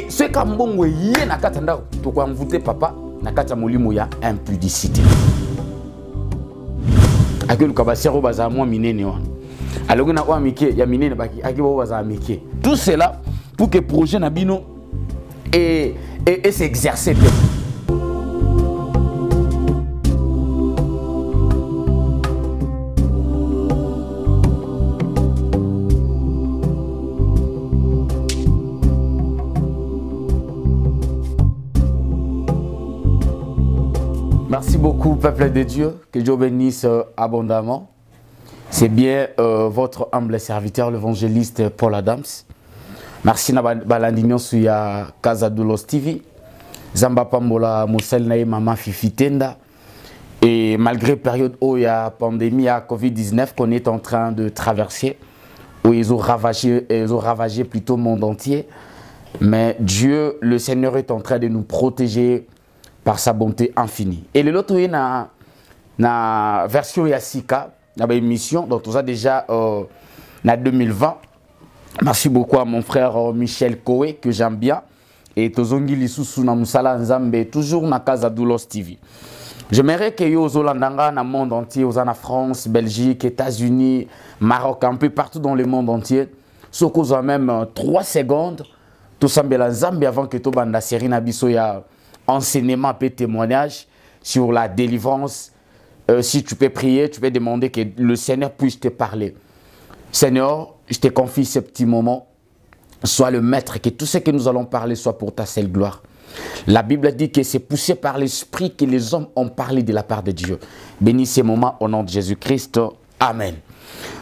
Et ce kambongo yé na katanda to ko envoûter papa na kata molimo ya impudicité. Akelu kabasero baza moi minene wana. Alors na wa mike ya minene baki akibo baza mike. Tout cela pour que projet na bino et s'exercer. Merci beaucoup, peuple de Dieu. Que Dieu bénisse abondamment. C'est bien votre humble serviteur, l'évangéliste Paul Adams. Merci na balandinyo suya Casa Doulos TV. Zamba Pambola Moussel Nae Mama Fifitenda. Et malgré la période où il y a pandémie à Covid-19 qu'on est en train de traverser, où ils ont ravagé plutôt le monde entier. Mais Dieu, le Seigneur est en train de nous protéger par sa bonté infinie. Et le lot est na version Yassika, na émission, donc tout ça déjà en 2020. Merci beaucoup à mon frère Michel Koé, que j'aime bien. Et Tozongi Lissousou na Moussala Nzambe, toujours na Casa Doulos TV. J'aimerais que yo Zolandanga dans le monde entier, aux en France, Belgique, États-Unis, Maroc, un peu partout dans le monde entier. Sauf qu'on a même 3 secondes, tout ça Nzambe avant que tu banda série na biso ya enseignement et témoignage sur la délivrance. Si tu peux prier, tu peux demander que le Seigneur puisse te parler. Seigneur, je te confie ce petit moment. Sois le maître, que tout ce que nous allons parler soit pour ta seule gloire. La Bible dit que c'est poussé par l'Esprit que les hommes ont parlé de la part de Dieu. Bénis ces moments au nom de Jésus-Christ. Amen.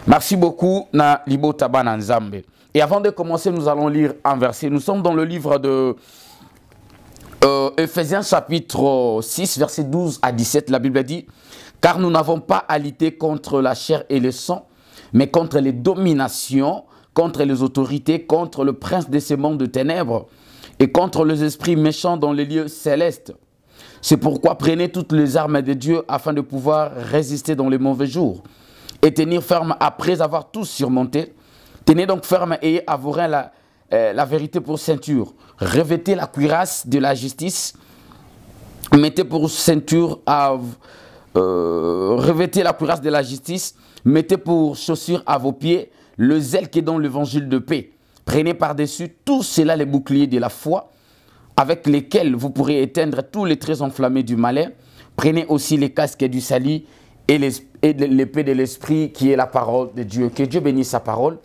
Merci beaucoup, na libo tabana nzambe. Et avant de commencer, nous allons lire un verset. Nous sommes dans le livre de Ephésiens chapitre 6, verset 12 à 17. La Bible dit: car nous n'avons pas à lutter contre la chair et le sang, mais contre les dominations, contre les autorités, contre le prince de ce monde de ténèbres et contre les esprits méchants dans les lieux célestes. C'est pourquoi prenez toutes les armes de Dieu afin de pouvoir résister dans les mauvais jours et tenir ferme après avoir tous surmonté. Tenez donc ferme et ayez à vos reins la vérité pour ceinture. Revêtez la cuirasse de la justice. Mettez pour ceinture revêtez la cuirasse de la justice. Mettez pour chaussure à vos pieds le zèle qui est dans l'évangile de paix. Prenez par-dessus tout cela les boucliers de la foi, avec lesquels vous pourrez éteindre tous les traits enflammés du malin. Prenez aussi les casques du salut et l'épée de l'esprit qui est la parole de Dieu. Que Dieu bénisse sa parole.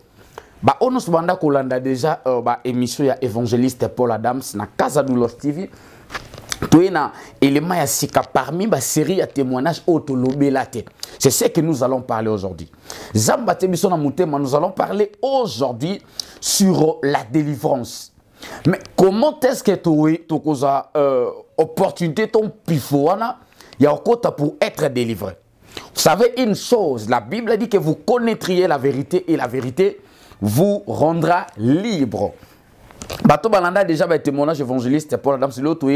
On a déjà émission ya évangéliste Paul Adams na Casa Doulos TV. Parmi la série de témoignages c'est ce que nous allons parler aujourd'hui. Nous allons parler aujourd'hui sur la délivrance. Mais comment est-ce que tu as opportunité ton pifoana pour être délivré? Vous savez une chose, la Bible dit que vous connaîtriez la vérité et la vérité vous rendra libre. Bato Balanda déjà témoignage évangéliste Paul Adams l'autre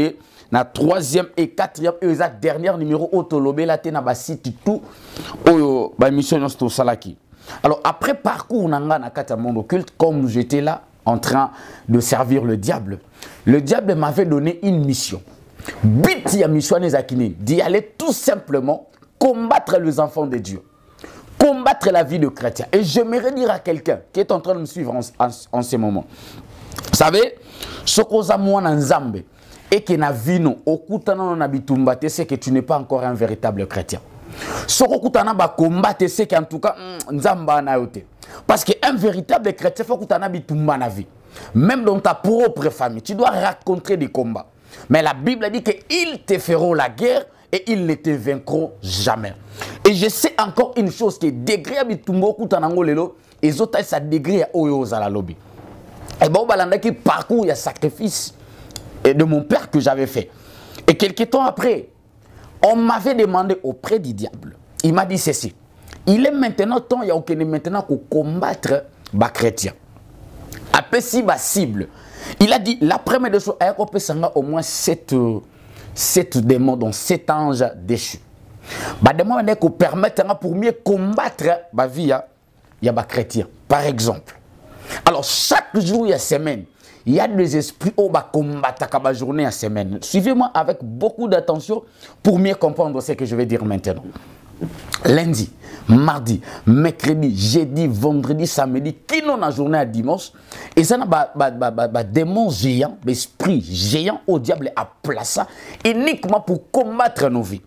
na 3e et 4e et exact dernier numéro autolobé la tena ba site tout oyo ba mission sto salaki. Alors après parcours nanga na kata monde occulte, comme j'étais là en train de servir le diable m'avait donné une mission. But ya mission nezakini d'y aller tout simplement combattre les enfants de Dieu. Combattre la vie de chrétien. Et j'aimerais dire à quelqu'un qui est en train de me suivre en ce moment. Vous savez, ce qu'on a moi dans Zambé et qui n'a vu nous au koutana na bitumbate, c'est que tu n'es pas encore un véritable chrétien. Ce qu'on koutana ba combattre, c'est qu'en tout cas Nzamba na yote. Parce qu'un véritable chrétien faut koutana bitumba na vie. Même dans ta propre famille, tu dois rencontrer des combats. Mais la Bible dit qu'ils te feront la guerre et ils ne te vaincront jamais. Et je sais encore une chose qui est degré à bitumbo koutanango lelo et autres ça degré à oyo za la lobby. Et bon, balanda qui parcourt, il y a sacrifice de mon père que j'avais fait. Et quelques temps après, on m'avait demandé auprès du diable. Il m'a dit ceci. Il est maintenant temps, il y a aucun maintenant qu'on combattre les chrétiens. Après si ma cible, il a dit la première des choses, il y a au moins 7 démons, donc 7 anges déchus. Bah demande qu'on permette pour mieux combattre la vie, il y a des chrétiens. Par exemple. Alors, chaque jour, il y a semaine, il y a des esprits qui combattent la journée à semaine. Suivez-moi avec beaucoup d'attention pour mieux comprendre ce que je vais dire maintenant. Lundi, mardi, mercredi, jeudi, vendredi, samedi, qui n'ont la journée à dimanche, et ça n'a démons géants, esprit géant au diable à placer uniquement pour combattre nos vies.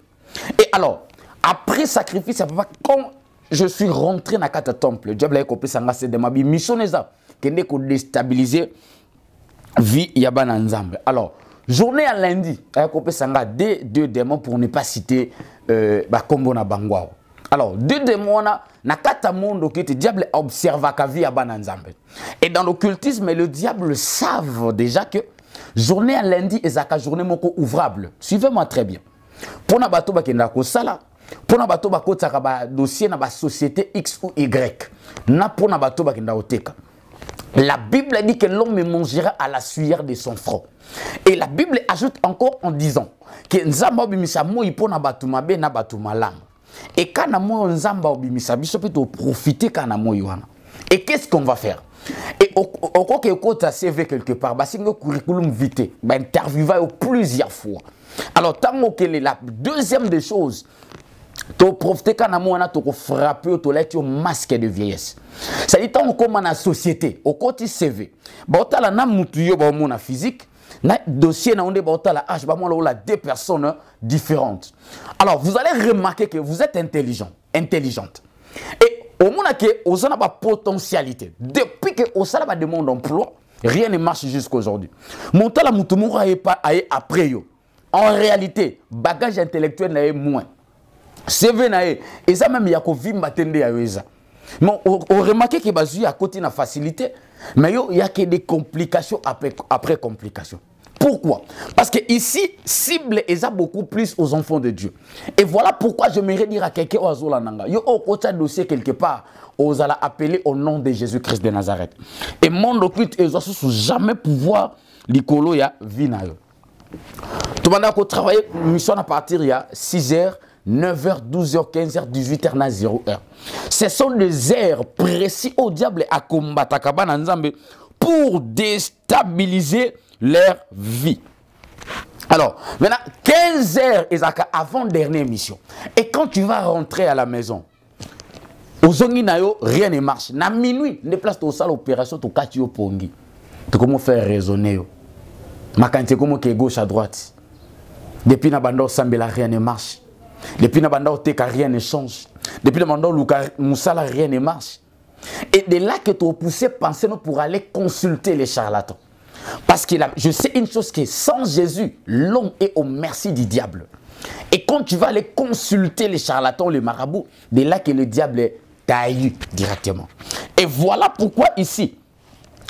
Et alors, après sacrifice, quand je suis rentré dans le temple, le diable a compris ça, c'est de ma vie, mission n'est pas que déstabiliser vie Yabana Nzambe. Alors, journée à lundi, il y a deux démons pour ne pas citer Kombo na Bangwao. Alors, deux démons, na kata monde qui le diable observe la vie Yabana Nzambe. Et dans l'occultisme, le diable savent déjà que journée à lundi est une journée ouvrable. Suivez-moi très bien. Pour na bato ba kenda ko sala, pour na bato ba kotaka ba dossier na ba société X ou Y. Na pour na bato ba kenda oteka. La Bible dit que l'homme mangera à la sueur de son front. Et la Bible ajoute encore en disant que Nzamba obimisa mo ipona batuma be na batuma lam. Et quand mo Nzamba obimisa biso peut profiter quand mo yoana. Et qu'est-ce qu'on va faire? Et au cas que kota CV quelque part, ba singo curriculum vitae, ba interviewer plusieurs fois. Alors tant que la deuxième des choses, tu profiter quand tu frapper au masque de vieillesse. Ça dit tant comme dans la société, au côté CV, tu as la physique, na dossier na onde ba la âge, la deux personnes différentes. Alors vous allez remarquer que vous êtes intelligente. Et au moment que vous avez une potentialité, depuis que vous avez une demande d'emploi, rien ne marche jusqu'à aujourd'hui. Mon talent mutumura est pas après yo. En réalité, bagage intellectuel n'est moins. CV nae, et ça même yako vimba tende ya weza. Mais on remarque que bazu à côté na facilité, mais il y a que des complications après complications. Pourquoi? Parce que ici, cible est beaucoup plus aux enfants de Dieu. Et voilà pourquoi je m'aimerais dire à quelqu'un oazola nanga. Yo au côté dossier quelque part, aux allons appeler au nom de Jésus-Christ de Nazareth. Et mon occulte ils ont jamais pouvoir l'icolo ya vinayo. Tout le monde a travaillé mission à partir de 6h, 9h, 12h, 15h, 18h, 0h. Ce sont des heures précis au diable à combattre pour déstabiliser leur vie. Alors, maintenant, 15 heures avant dernière mission. Et quand tu vas rentrer à la maison, aux Zongi rien ne marche. Na minuit, les places de salle opération, tu as pongi. Tu comment faire raisonner. Ma quantité comme que gauche à droite. Depuis na bando sambela rien ne marche. Depuis na bando teka rien ne change. Depuis na bando luka musala rien ne marche. Et de là que tu as poussé penser pour aller consulter les charlatans. Parce que je sais une chose que sans Jésus, l'homme est au merci du diable. Et quand tu vas aller consulter les charlatans, les marabouts, de là que le diable t'a eu directement. Et voilà pourquoi ici,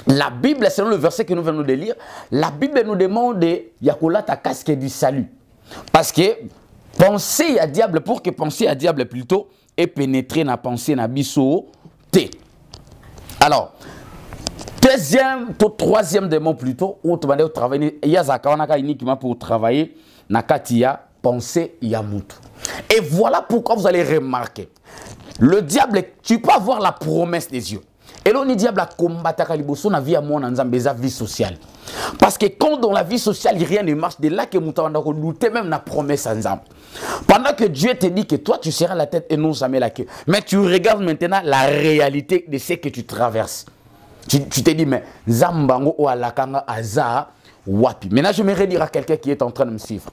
la Bible, selon le verset que nous venons de lire, la Bible nous demande de Yakola ta casque du salut. Parce que penser à diable, pour que penser à diable plutôt, et pénétrer dans la pensée dans biso T. Alors, troisième démon plutôt, où tu vas travailler, il y a uniquement pour travailler, na katia, penser yamutu. Et voilà pourquoi vous allez remarquer, le diable, tu peux avoir la promesse des dieux. Et là, le diable a combattu la vie à mon vie sociale. Parce que quand dans la vie sociale, rien ne marche, de là que nous avons douté même la promesse ensemble. Pendant que Dieu te dit que toi, tu seras la tête et non jamais la queue. Mais tu regardes maintenant la réalité de ce que tu traverses. Tu te dis, mais Zambango ou Alakanga Aza Wapi. Maintenant, je me dire à quelqu'un qui est en train de me suivre.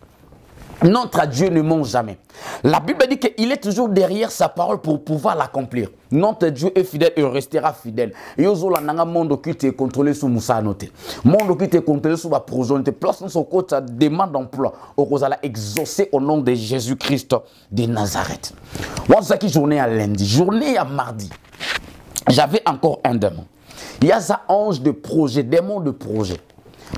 Notre Dieu ne ment jamais. La Bible dit qu'il est toujours derrière sa parole pour pouvoir l'accomplir. Notre Dieu est fidèle et restera fidèle. Yozola nanga monde qui te contrôlé sous Moussa noté. Monde qui te contrôlé sous la prison. Place dans son côté, ça demande d'emploi. Au allez exaucer au nom de Jésus-Christ de Nazareth. Moi, c'est qui journée à lundi, journée à mardi. J'avais encore un démon. Il y a ça ange de projet, démon de projet.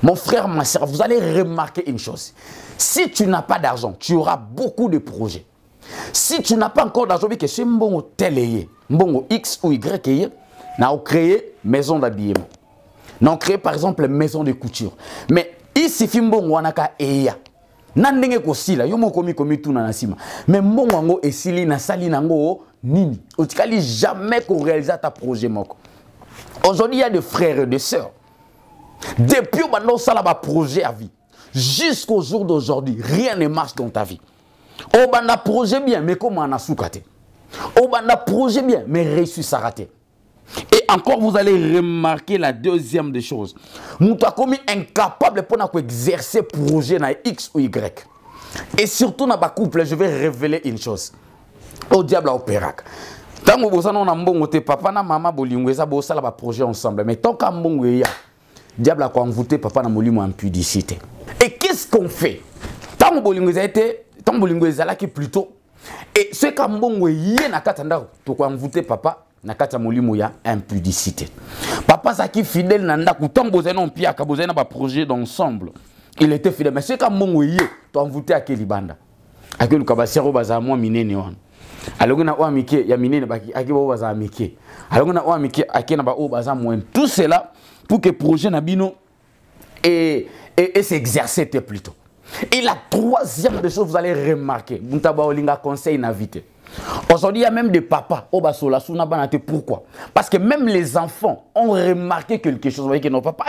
Mon frère, ma soeur, vous allez remarquer une chose. Si tu n'as pas d'argent, tu auras beaucoup de projets. Si tu n'as pas encore d'argent, que c'est un tel bon X ou Y, nous avons créé maison d'habillement. Nous avons créé par exemple maison de couture. Mais ici, bon wanaka eya. Nandenge ko sila, yo mo komi tout na nasima. Mais bon wango esili na sali nango nini. Otikali jamais qu'on réalise ta projet moko. Aujourd'hui, il y a des frères et des sœurs. Depuis que ça a un projet à vie, jusqu'au jour d'aujourd'hui, rien ne marche dans ta vie. On a un projet bien, mais comment on a sous-caté? On a un projet bien, mais réussite à rater. Et encore, vous allez remarquer la deuxième des choses. Nous sommes comme incapable pour exercer projet dans X ou Y. Et surtout dans le couple, je vais révéler une chose. Au diable au pérac. Tant que vous avez un bon papa et maman, vous avez un projet ensemble. Mais tant qu'un bon diable a envoûté papa na molimo en pudicité. Et qu'est-ce qu'on fait? Tant que vous avez plutôt. Et ce qu'un bon na katanda, tu as envoûté papa. Nakata molimo ya impudicité. Papa zaki fidèle nanda kutango bozena on piaka bozena ba projet d'ensemble. Il était fidèle mais c'est comme mongo yé to envoûté à kelibanda. Akelu kabasero baza moi minene wana. Alongona o amike ya minene baki akibo baza amike. Alongona o amike akena ba o baza moins. Tout cela pour que projet nabino et s'exercer plutôt. Et la troisième des choses vous allez remarquer, Muntaba Olinga conseil n'invité. Aujourd'hui, il y a même des papas. Pourquoi? Parce que même les enfants ont remarqué quelque chose. Vous voyez que nos papas,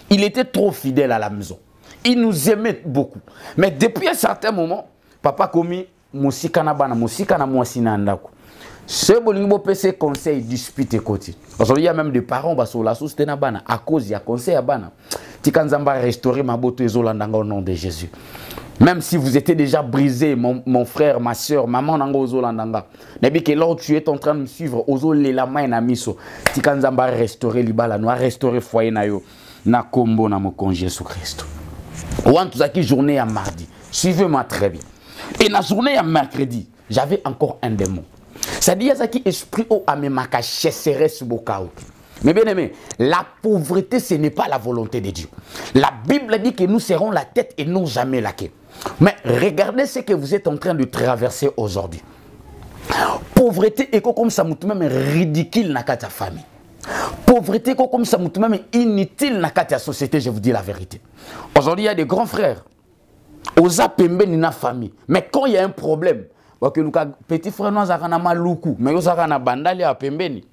il était trop fidèle à la maison. Il nous aimait beaucoup. Mais depuis un certain moment, papa a commis musika na bana, musika na mwasi na ndako. Ce bolingo PC conseil dispute côté. Aujourd'hui, il y a même des parents à cause il y a conseil à bana. Tikanzamba restaurer ma beauté zolandanga au nom de Jésus. Même si vous étiez déjà brisé, mon frère, ma soeur, maman nango zolandanga. Nebi que là tu es en train de me suivre, ozo lela mai na miso. Tikanzamba restaurer libala, no restaurer foyer na yo na kombo na mo konje Jésus Christ. Ouan tuzaki journée à mardi. Suivez-moi très bien. Et la journée à mercredi, j'avais encore un démon. C'est-à-dire que esprit au amemaka chesseresse bokao. Mais bien aimé, la pauvreté ce n'est pas la volonté de Dieu. La Bible dit que nous serons la tête et non jamais la queue. Mais regardez ce que vous êtes en train de traverser aujourd'hui. Pauvreté est comme ça même ridicule dans ta famille. Pauvreté est comme ça même inutile dans ta société, je vous dis la vérité. Aujourd'hui, il y a des grands frères. Oza pembe ni na famille. Mais quand il y a un problème, petit frère nous a maluku, mais nous avons bandali à pembeni.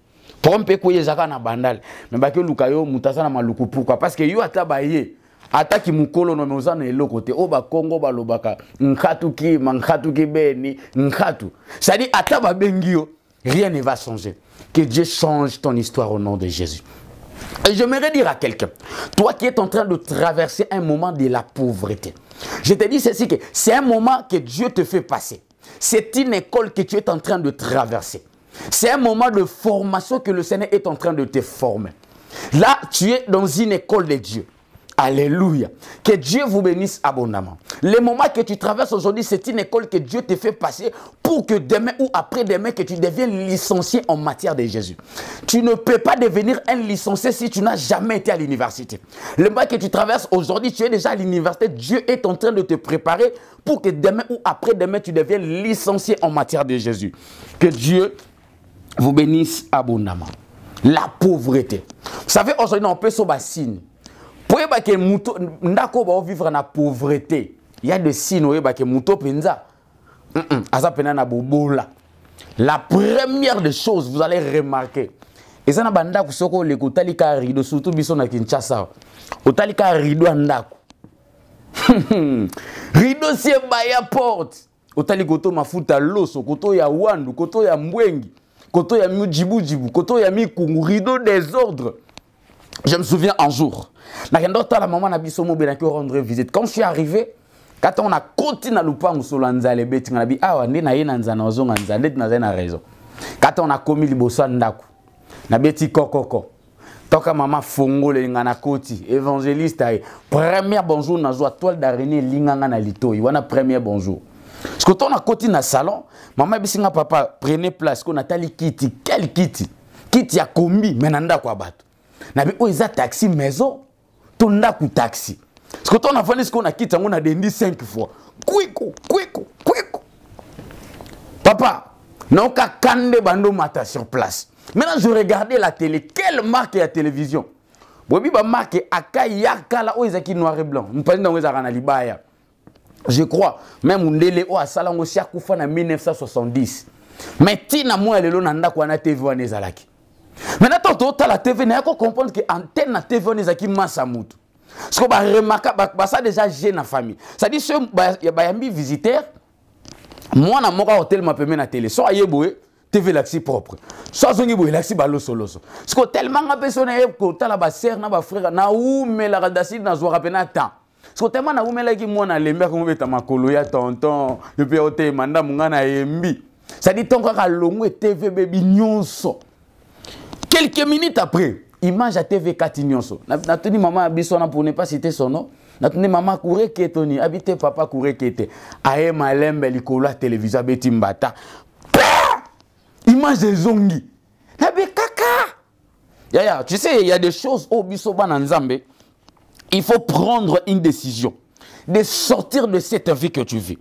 Trompe ko yezaka na bandali. Mais ba ke lukayo mutasa na maluku pourquoi? Parce que yo atabaye ataki mukolo no meoza na eloko te o ba Congo ba lobaka nkatu ki beni nkatu. Ça dit ataba bengio, rien ne va changer. Que Dieu change ton histoire au nom de Jésus. Et j'aimerais dire à quelqu'un, toi qui es en train de traverser un moment de la pauvreté, je te dis ceci, que c'est un moment que Dieu te fait passer. C'est une école que tu es en train de traverser. C'est un moment de formation que le Seigneur est en train de te former. Là, tu es dans une école de Dieu. Alléluia. Que Dieu vous bénisse abondamment. Le moment que tu traverses aujourd'hui, c'est une école que Dieu te fait passer pour que demain ou après-demain, que tu deviennes licencié en matière de Jésus. Tu ne peux pas devenir un licencié si tu n'as jamais été à l'université. Le moment que tu traverses aujourd'hui, tu es déjà à l'université. Dieu est en train de te préparer pour que demain ou après-demain, tu deviennes licencié en matière de Jésus. Que Dieu vous bénisse abondamment. La pauvreté. Vous savez, aujourd'hui, on peut se bassiner. Pour que vivre dans la pauvreté, il y a des signes que muto penza. La première des choses, vous allez remarquer. Et ça, banda kusoko le kotalika rido surtout biso na Kinshasa. Otalika rido andako. Rido si baya porte. Otali koto mafuta loso, koto ya wandu, koto ya mbwengi, koto ya mijibujibu, koto ya mikungu, rido désordre. Je me souviens un jour, la maman n'a pas rendre visite. Quand je suis arrivé, quand on a continué à louper sur l'anzale, on a dit ah on est na raison. Quand on a commis le bossa ndaku, na beti kokoko. Toka maman fongo le ngana koti évangéliste ay premier bonjour na joie toile d'araignée linganga na lito. Il wana premier bonjour. Parce que quand on a continué na salon, maman bisinga papa prenez place qu'on a tali kiti, quel kiti? Kiti ya kombi menanda kwa bato. Nabi oiza taxi maison, tonda ku taxi. Parce que ton enfant est-ce qu'on a quitté, on a déndi 5 fois. Kwiko. Papa, non ka kande bando mata sur place. Maintenant je regardais la télé, quelle marque est la télévision? Bobi ba marque Akai Yakala oiza ki noir et blanc. Mpenda oiza kana libaya. Je crois même Ndele o asala ngo sia kufa na 1970. Mais tina moi lelo nanda kwa na TV wana ezalaki. Maintenant, quand tu la TV, il faut comprendre que l'antenne de la TV, on est qui massa moutou. Parce qu'on va remarquer que ça déjà gêne la famille. Ça dit, il y a des visiteurs. Moi, dans mon hôtel, je peux la télé. Soit il y a TV l'axi propre. Soit il y a l'axi balo solo. Parce que tellement de personnes qui ont la sœur, na frère, na ou mais la radasi na zo rapena temps. Parce que tellement na ou mais la qui moi na lemba comme beta makolo ya tonton, et puis au te manda munga na yembi. Ça dit ton ka longo TV baby nyonso. Quelques minutes après, image à TV 4 nyonso. Na tuni maman abisona pour ne pas citer son nom. Na tuni maman courait qui toni, habité papa courait qui était. Aye malembe likolo télévision beti mbata. Image de zongi. Nabe kaka. Tu sais, il y a des choses au bisoba nanzambe. Il faut prendre une décision de sortir de cette vie que tu vis.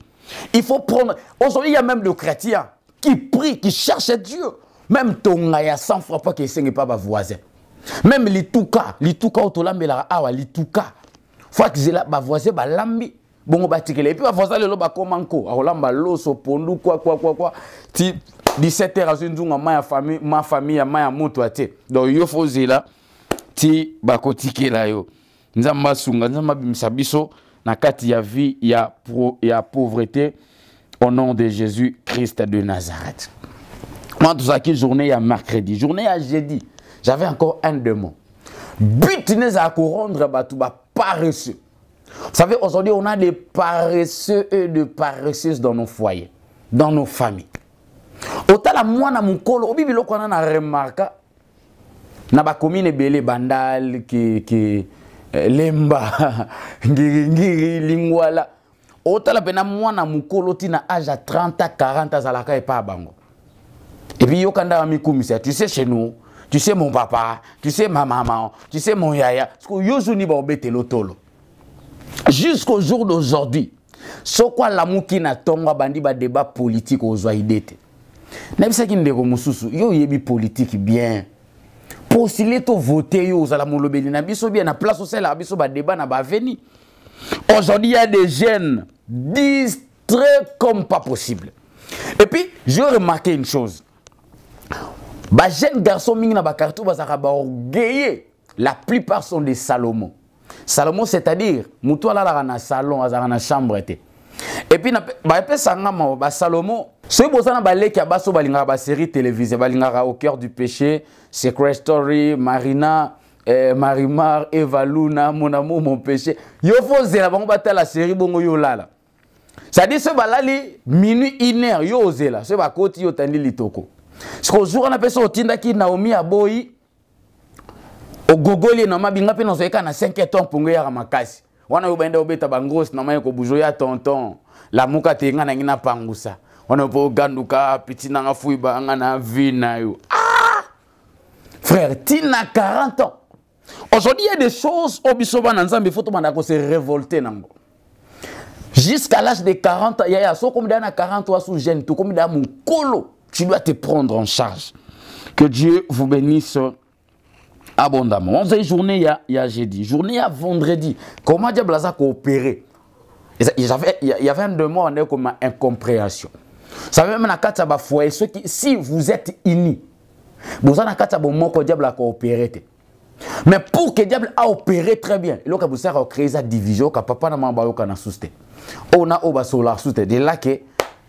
Il faut prendre. Aujourd'hui, il y a même des chrétiens qui prient, qui cherchent Dieu. Même ton aya 100 fois pas qu'il ne pas voisin. Même l'itouka autolambelara awa l'itouka. Faut que la voisin ba lambi. Bon ba tikele. Et puis ba voisin le ba komanko. Olamba loso pondu quoi. Ti 17h à une ma famille ma moto ate. Donc il faut zela ti ba kotikela yo. Nzamba sunga nzamba bimisa biso na kati ya vie ya pauvreté au nom de Jésus Christ de Nazareth. Moi, tout ça qui journée à mercredi, journée à jeudi, j'avais encore un démon. But n'est à rendre batouba paresseux. Vous savez, aujourd'hui, on a des paresseux et des paresseuses dans nos foyers, dans nos familles. Autant la moi na mon colo, au bibilo qu'on a remarqué, na ba commune belé bandal qui lemba ngiri lingwala. Autant la pena moi na mon colo tina âge à 30 à 40 à zalaka et pas bango. Et puis, tu sais chez nous, tu sais mon papa, tu sais ma maman, tu sais mon yaya. Jusqu'au jour d'aujourd'hui, ce quoi l'amour qui n'a pas bandi ba débat politique aux Zoïdete. N'est-ce pas qu'il y a des politique bien. Pour si les taux votés aux alamolobeli, na biso bien, na place au sel, biso ba débat na ba veni. Aujourd'hui, il y a des jeunes distraits comme pas possible. Et puis, j'ai remarqué une chose. Les jeunes garçons la plupart sont des Salomon. Salomon, c'est-à-dire, mutu ala la na salon, azara na chambre te. Et puis Salomon, ceux qui ont baleki abaso balinga ba série télévisée, balinga au cœur du péché, Secret Story, Marina, Marimar, Eva Luna, Mon amour, mon péché. Yo faut la bango bata la série bongo yo lala. Ça dit ce balali minuit 1h yo zela, ce ba koti yo tandi litoko. Ce qu'au jour on appelle ça au tindaki Naomi Aboyi au gogoli na mabinga pe na zoeka na 5 ans pour ngoya makasi. Wana yo benda obeta bangos na maye ko bujoya tonton. La muka tenga na ngina pangusa. Wana po ganduka pitina nga fuiba nga na vina yo. Ah! Frère, tina 40 ans. Aujourd'hui, il y a des choses au bisoba nanzambe faut to se révolter nango. Jusqu'à l'âge de 40 ans, il y a so comme dans 40 ans sous jeune, tout comme dans mon colo. Tu dois te prendre en charge. Que Dieu vous bénisse abondamment. On faisait journée il y a jeudi, journée il y a vendredi. Comment diable a coopéré? Il y avait un demande, on est comme incompréhension. Vous savez, même dans le foyer, si vous êtes unis, vous avez un diable a coopéré. Mais pour que le diable a opéré très bien, il faut que créer sa division, que papa n'a pas soutenu. On a soutenu. De là que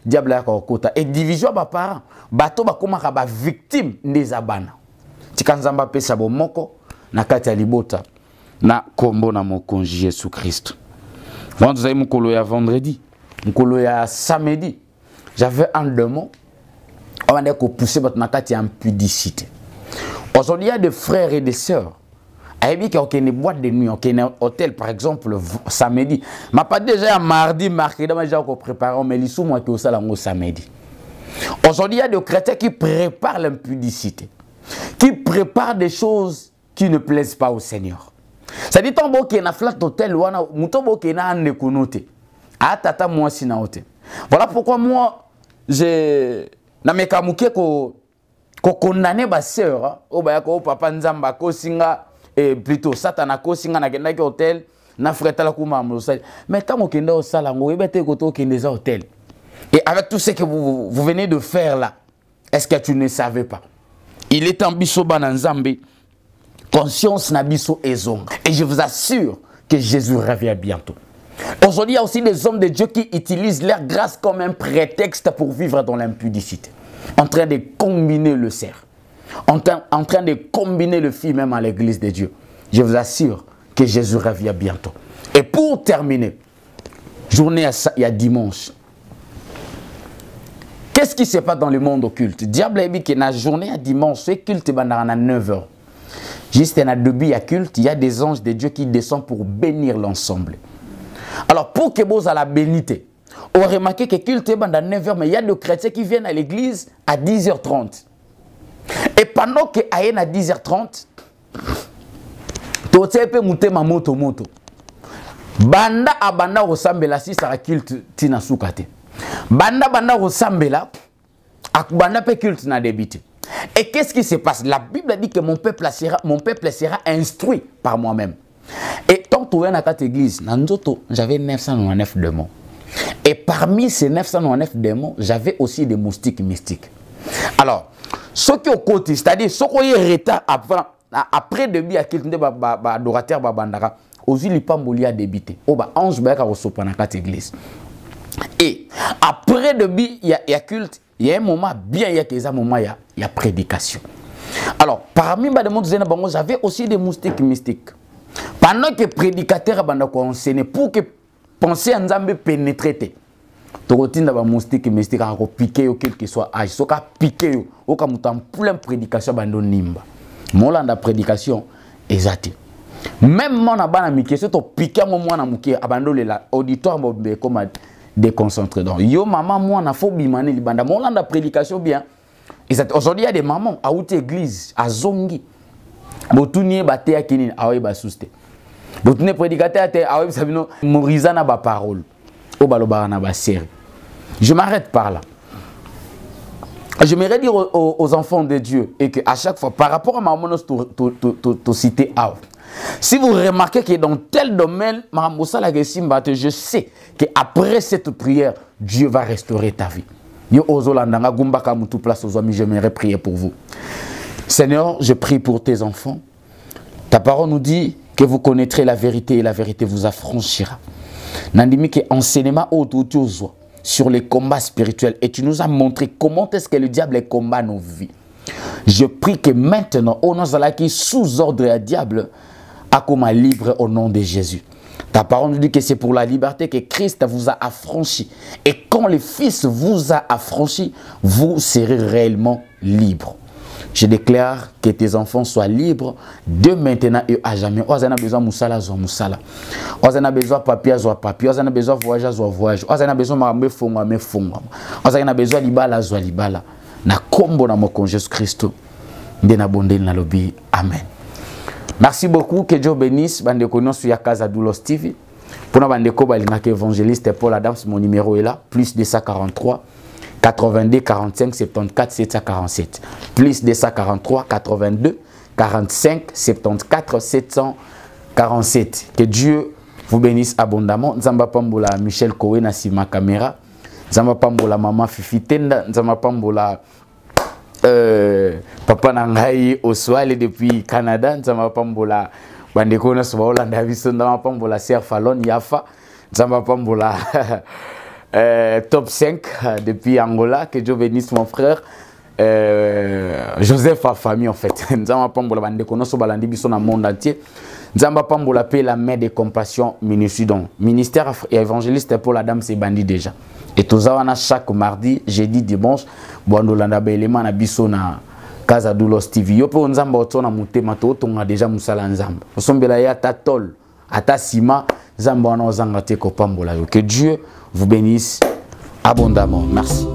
diable a kota et division ba parents bato ba koma ka ba victime des abana tikanzamba pesa bo moko na kati ya libota na kombo na mokonzi Jésus Christ. Quand vous avez mukolo ya vendredi, mukolo ya samedi, j'avais un démon on a ko pousser votre na kati ya impudicité. Aujourd'hui il y a des frères et des sœurs Aïbi qui a une boîte de nuit, qui a un hôtel par exemple samedi. Ma pas déjà mardi, mercredi, mais j'ai préparé, mais les sous moi qui au salon samedi. Aujourd'hui, il y a des chrétiens qui préparent l'impudicité, qui préparent des choses qui ne plaisent pas au Seigneur. Ça dit ton beau qui est un flat hôtel, ou un mouton qui est un éconoté. Ah tata moi si na hôtel. Voilà pourquoi moi j'ai na mekamouké ko condamné ba sœur, au ba ko papa nzamba ko singa. Et plutôt, Satana kosinga na kenda ki hôtel, na freta la kuma amosal. Mais quand on kenda au salango, ebete koto kenda hôtel. Et avec tout ce que vous venez de faire là, est-ce que tu ne savais pas? il est en biso bananzambe, conscience na biso ezonga. Et je vous assure que Jésus revient bientôt. Aujourd'hui, il y a aussi des hommes de Dieu qui utilisent leur grâce comme un prétexte pour vivre dans l'impudicité. En train de combiner le cerf. En train de combiner le fil même à l'église de Dieu. Je vous assure que Jésus revient bientôt. Et pour terminer, journée il y a dimanche. Qu'est-ce qui se passe dans le monde occulte? Diable a dit que la journée à dimanche, c'est culte à 9h. Juste dans le début, il y a culte, il y a des anges de Dieu qui descendent pour bénir l'ensemble. Alors, pour que vous ayez la bénité, on remarque que culte est à 9h, mais il y a des chrétiens qui viennent à l'église à 10h30. Et pendant que à 10h30, tu peux monter ma moto. Banda abanda ressemble si ça culte tina soukate. Banda ressemble akubanda pe culte na débité. Et qu'est-ce qui se passe? La Bible dit que mon peuple sera instruit par moi-même. Et tant que tu es dans cette église, j'avais 999 démons. Et parmi ces 999 démons, j'avais aussi des moustiques mystiques. Alors, ce qui est au côté, c'est-à-dire ce qui est retard après début à quelqu'un de adorateur babandara, aussi les pambouli a débité. Oh bah ange ba ka resopa dans cette église. Et après début il y a culte, il y a un moment bien, il y a un moment il y a prédication. Alors, parmi les démons j'avais aussi des moustiques mystiques. Pendant que les prédicateurs enseignaient pour que penser à Nzambe pénétrer, tu retiens les moustiques mystiques à piquer quel que soit âge, so ka piquer au ka mutan plein prédication bando nimba. Mola la prédication exact. Même mon abana miki c'est to piquer mon na muki abando la auditoire be comme déconcentré. Donc yo maman moi na faut bimane libanda mola la prédication bien. Exact. Aujourd'hui il y a des mamans à outre église à zongi. Botunye batea kinini awe basuste. Botunye prédicateur te awe sabino morizana ba parole. O baloba na ba série. Je m'arrête par là. J'aimerais dire aux enfants de Dieu et que à chaque fois par rapport à ma monos to citer out. Si vous remarquez que dans tel domaine, je sais qu'après cette prière, Dieu va restaurer ta vie. J'aimerais prier pour vous. Seigneur, je prie pour tes enfants. Ta parole nous dit que vous connaîtrez la vérité et la vérité vous affranchira. Nandimi que enseignement autour sur les combats spirituels et tu nous as montré comment est-ce que le diable combat nos vies. Je prie que maintenant, au nom de qui sous ordre à diable, à comme libre au nom de Jésus. Ta parole nous dit que c'est pour la liberté que Christ vous a affranchi. Et quand le Fils vous a affranchi, vous serez réellement libre. Je déclare que tes enfants soient libres de maintenant et à jamais. On a besoin de moussala, moussala. On a besoin de papier, papier. On a besoin de voyage, voyage. On a besoin de fonga, fonga. On a besoin de libala, libala. Na kombo na moko Jésus Christ. Ndena bonde na lobi. Amen. Merci beaucoup. Que Dieu bénisse. Bandeko non sur Casa Doulos TV. Pour nous bandeko balimake évangéliste Paul Adams, mon numéro est là. Plus 243 82 45 74 747. Plus 243 82 45 74 747. Que Dieu vous bénisse abondamment. Nzamba pambola Michel Kowe na sima caméra. Nzamba pambola maman Fifi Tenda. Nzamba pambola papa Nangai Oswale depuis Canada. Nzamba pambola bandeko na soba Hollanda biso. Nzamba pambola Sir Fallon Yafa. Nzamba pambola top 5 depuis Angola. Que Dieu bénisse mon frère Joseph a famille en fait. Nzamba pambola bandeko na soba landi biso na monde entier. Nzamba pambola paix la main de compassion minusudon. Ministère évangéliste pour la dame c'est bandit déjà. Et tout ça on a chaque mardi, jeudi, dimanche. Boandolanda belema na biso na Casa Doulos TV. Yo pe nzamba otona mutema to tonga déjà musala nzamba. Osombela ya tatol, ata sima nzamba wana ozanga te ko pambola yo. Que Dieu vous bénisse abondamment. Merci.